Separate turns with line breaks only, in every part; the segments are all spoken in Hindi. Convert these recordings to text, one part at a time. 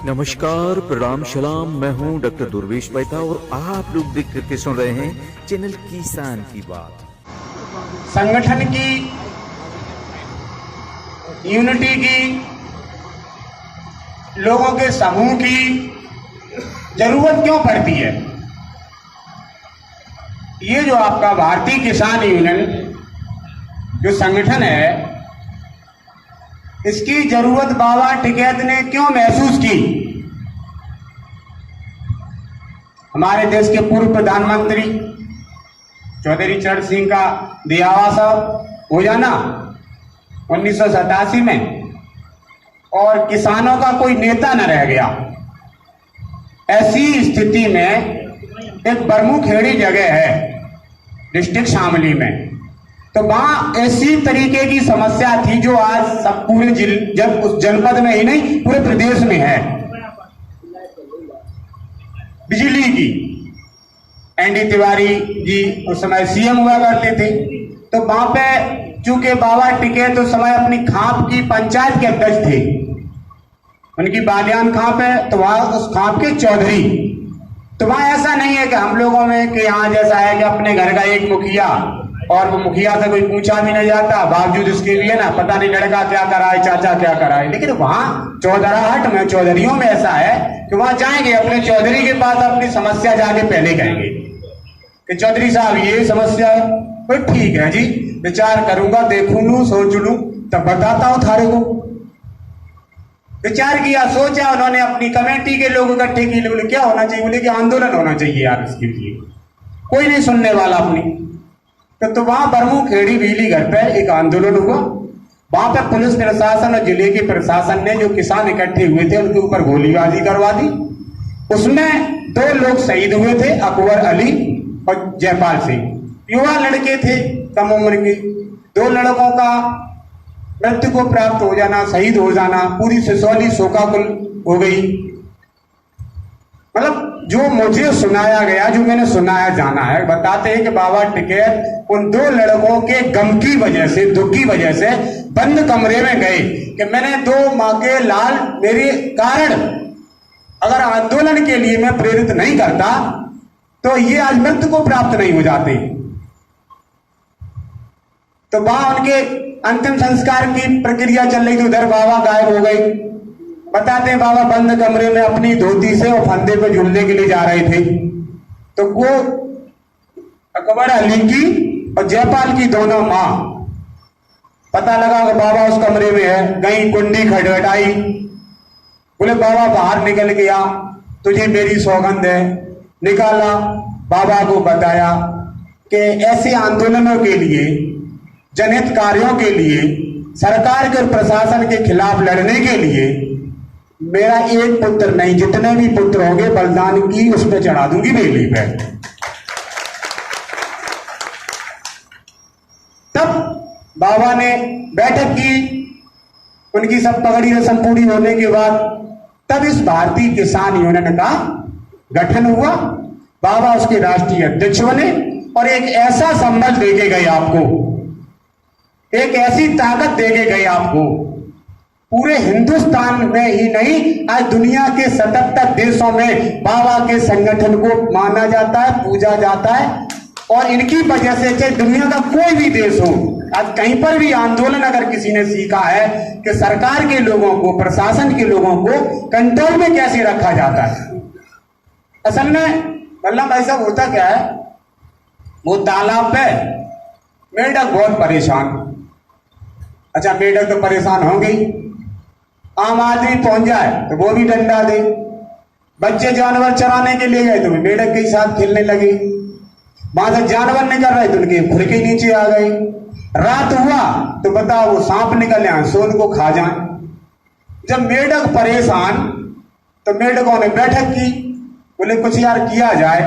नमस्कार, प्रणाम, सलाम। मैं हूं डॉक्टर दुर्वेश मेहता और आप लोग देख करके सुन रहे हैं चैनल किसान की बात।
संगठन की यूनिटी की, लोगों के समूह की जरूरत क्यों पड़ती है? ये जो आपका भारतीय किसान यूनियन जो संगठन है, इसकी जरूरत बाबा टिकैत ने क्यों महसूस की? हमारे देश के पूर्व प्रधानमंत्री चौधरी चरण सिंह का देहावसा हो जाना 1987 में, और किसानों का कोई नेता न रह गया। ऐसी स्थिति में एक बरमुखेड़ी जगह है डिस्ट्रिक्ट शामली में, तो वहां ऐसी तरीके की समस्या थी जो आज सब पूरे उस जनपद में ही नहीं पूरे प्रदेश में है, बिजली की। एनडी तिवारी जी उस समय सीएम हुआ करते थे, तो वहां पे चूंकि बाबा टिकैत उस समय अपनी खाप की पंचायत के अध्यक्ष थे, उनकी बालियान खाप है, तो वहां उस खाप के चौधरी। तो वहां ऐसा नहीं है कि हम लोगों में कि यहाँ जैसा है कि अपने घर का एक मुखिया और वो मुखिया से कोई पूछा भी नहीं जाता, बावजूद इसके भी है ना पता नहीं लड़का क्या कराए, चाचा क्या कराए। लेकिन वहां चौधराहट में, चौधरियों में ऐसा है कि वहां जाएंगे अपने चौधरी के पास, अपनी समस्या जाके पहले कहेंगे कि चौधरी साहब ये समस्या है। तो ठीक है जी, विचार करूंगा, देखूं लू, सोच लू, तब बताता हूं थारे को। विचार किया, सोचा, उन्होंने अपनी कमेटी के लोग इकट्ठे किए। बोले क्या होना चाहिए? बोले कि आंदोलन होना चाहिए यार, इसके लिए कोई नहीं सुनने वाला अपनी। तो वहां बरमुखेड़ी बिजली घर पे एक आंदोलन हुआ। वहां पे पुलिस प्रशासन और जिले के प्रशासन ने जो किसान इकट्ठे हुए थे उनके ऊपर गोलीबारी करवा दी। उसमें 2 लोग शहीद हुए थे, अकबर अली और जयपाल सिंह। युवा लड़के थे, कम उम्र के। 2 लड़कों का मृत्यु को प्राप्त हो जाना, शहीद हो जाना, पूरी सिसौली शोकाकुल हो गई। मतलब जो मुझे सुनाया गया, जो मैंने सुनाया जाना है, बताते हैं कि बाबा टिकैत उन 2 लड़कों के गम की वजह से, दुख की वजह से बंद कमरे में गए कि मैंने 2 माँ के लाल मेरे कारण अगर आंदोलन के लिए मैं प्रेरित नहीं करता तो ये आज मृत्यु को प्राप्त नहीं हो जाते। तो वहां उनके अंतिम संस्कार की प्रक्रिया चल रही थी, उधर बाबा गायब हो गए। बताते हैं बाबा बंद कमरे में अपनी धोती से और फंदे पे झूलने के लिए जा रहे थे, तो वो अकबर अली की और जयपाल की दोनों माँ, पता लगा कि बाबा उस कमरे में है। गई, कुंडी खटखटाई, बोले बाबा बाहर निकल गया, तुझे मेरी सौगंध है। निकाला, बाबा को बताया कि ऐसे आंदोलनों के लिए, जनहित कार्यों के लिए, सरकार के प्रशासन के खिलाफ लड़ने के लिए मेरा एक पुत्र नहीं, जितने भी पुत्र होंगे बलिदान की उस पर चढ़ा दूंगी बेली पे। तब बाबा ने बैठक की, उनकी सब पगड़ी रस्म पूरी होने के बाद तब इस भारतीय किसान यूनियन का गठन हुआ। बाबा उसके राष्ट्रीय अध्यक्ष बने और एक ऐसा संबल देके गए आपको, एक ऐसी ताकत देके गए आपको, पूरे हिंदुस्तान में ही नहीं आज दुनिया के 77 देशों में बाबा के संगठन को माना जाता है, पूजा जाता है। और इनकी वजह से चाहे दुनिया का कोई भी देश हो, आज कहीं पर भी आंदोलन अगर किसी ने सीखा है कि सरकार के लोगों को, प्रशासन के लोगों को कंट्रोल में कैसे रखा जाता है। असल में वल्लभ भाई साहब होता क्या है, वो तालाब पे मेढक बहुत परेशान। अच्छा, मेढक तो परेशान हो गई, आम आदमी पहुंच जाए तो वो भी डंडा दे। बच्चे जानवर चराने के लिए गए तो मेढक के साथ खेलने लगे। वहां से जानवर निकल रहे तो उनके खुर के नीचे आ गए। रात हुआ तो बताओ वो सांप निकल आए, सो उनको खा जाए। जब मेढक परेशान तो मेढकों ने बैठक की, बोले कुछ यार किया जाए।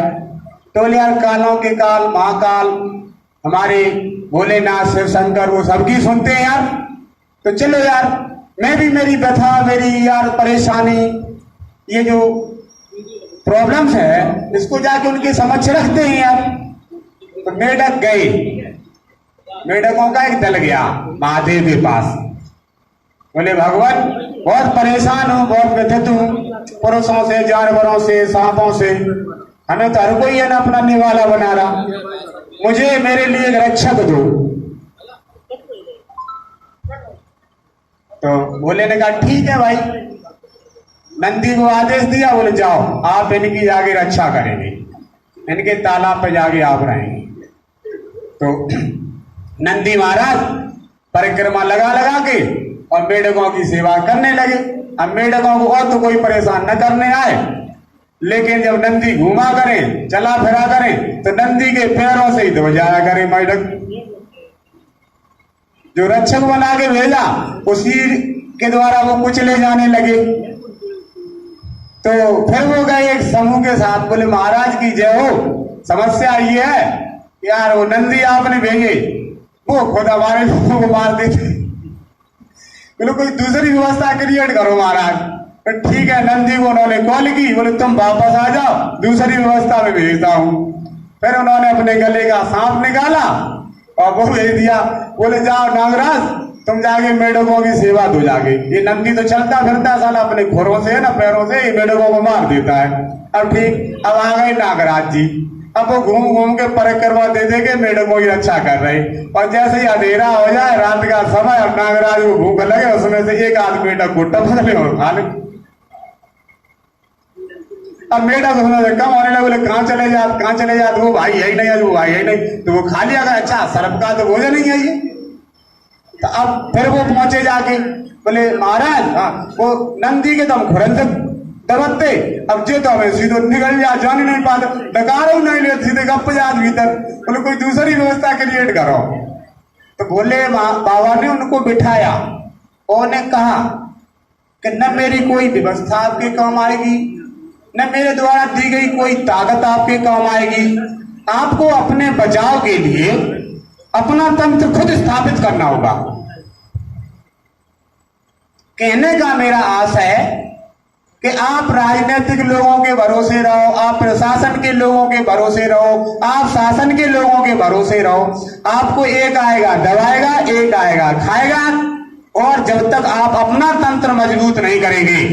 तो बोले यार कालों के काल, महाकाल, हमारे भोलेनाथ, शिव शंकर, वो सबकी सुनते हैं यार, तो चलो यार मैं भी मेरी व्यथा, मेरी यार परेशानी, ये जो प्रॉब्लम्स है इसको जाके उनके समक्ष रखते हैं यार। तो मेढक गए, मेढकों का एक दल गया महादेव के पास। बोले भगवान बहुत परेशान हूँ, बहुत व्यथित हूँ, पुरुषों से, जानवरों से, सांपों से। हमें तो हर कोई है ना अपना निवाला बना रहा। मुझे मेरे लिए एक रक्षक दो। तो भोले ने कहा ठीक है भाई। नंदी को आदेश दिया, बोले जाओ आप इनकी जाके रक्षा करेंगे, इनके तालाब पे जाके आप रहेंगे। तो नंदी महाराज परिक्रमा लगा लगा के और मेढकों की सेवा करने लगे। अब मेढकों को और तो कोई परेशान न करने आए, लेकिन जब नंदी घूमा करें, चला फिरा करें, तो नंदी के पैरों से ही दब जाया करे मेढक। जो रक्षक बना के भेजा उसी के द्वारा वो कुचले जाने लगे। तो फिर वो गए एक समूह के साथ, बोले महाराज की जय हो, समस्या ये है यार वो नंदी आपने भेजे वो खुद हमारे लोगों को मार देते, बोले कोई दूसरी व्यवस्था क्रिएट करो महाराज। तो ठीक है, नंदी को उन्होंने कॉल की, बोले तुम वापस आ जाओ, दूसरी व्यवस्था में भेजता हूँ। फिर उन्होंने अपने गले का सांप निकाला और वो भेज दिया, बोले जाओ नागराज तुम जाके मेढकों की सेवा दो जाके। ये नंदी तो चलता फिरता साला अपने खुरों से ना पैरों से ये मेढकों को मार देता है। अब ठीक, अब आ गए नागराज जी। अब वो घूम घूम के परिक्रमा दे दे के मेढकों की रक्षा कर रहे। और जैसे ही अंधेरा हो जाए, रात का समय, और नागराज को भूख लगे, उसमें से एक आध मेढक को टपक ले और खा ले। अब मेढक उसमें से कम होने लगे, बोले कहाँ चले जात, कहाँ चले जात, वो भाई यही नहीं है, वो भाई यही नहीं। तो वो खा लिया, अच्छा सर्प का तो भोजन नहीं है ये। तो अब फिर वो पहुंचे जाके, बोले महाराज हाँ वो नंदी के दम खुरन से दबते, अब जो तो हमें सीधे निकल जा, जान ही नहीं पाते, डकारो नहीं ले, सीधे गप जात भीतर। बोले कोई दूसरी व्यवस्था क्रिएट करो। तो बोले बाबा ने उनको बिठाया और उन्हें कहा कि न मेरी कोई व्यवस्था आपके काम आएगी, न मेरे द्वारा दी गई कोई ताकत आपके काम आएगी। आपको अपने बचाव के लिए अपना तंत्र खुद स्थापित करना होगा। कहने का मेरा आशा है कि आप राजनीतिक लोगों के भरोसे रहो, आप प्रशासन के लोगों के भरोसे रहो, आप शासन के लोगों के भरोसे रहो। आपको एक आएगा दबाएगा, एक आएगा खाएगा, और जब तक आप अपना तंत्र मजबूत नहीं करेंगे,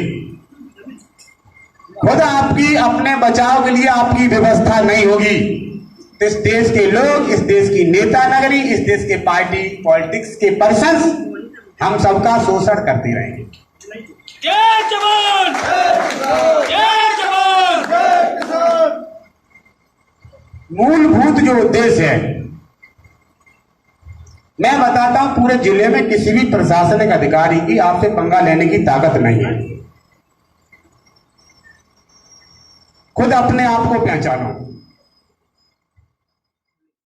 खुद आपकी अपने बचाव के लिए आपकी व्यवस्था नहीं होगी, तो इस देश के लोग, इस देश की नेता नगरी, इस देश के पार्टी पॉलिटिक्स के पर्संस हम सबका शोषण करते रहेंगे।
जय जवान, जय जवान।
मूलभूत जो उद्देश्य है मैं बताता हूं, पूरे जिले में किसी भी प्रशासनिक अधिकारी की आपसे पंगा लेने की ताकत नहीं है। खुद अपने आप को पहचानो।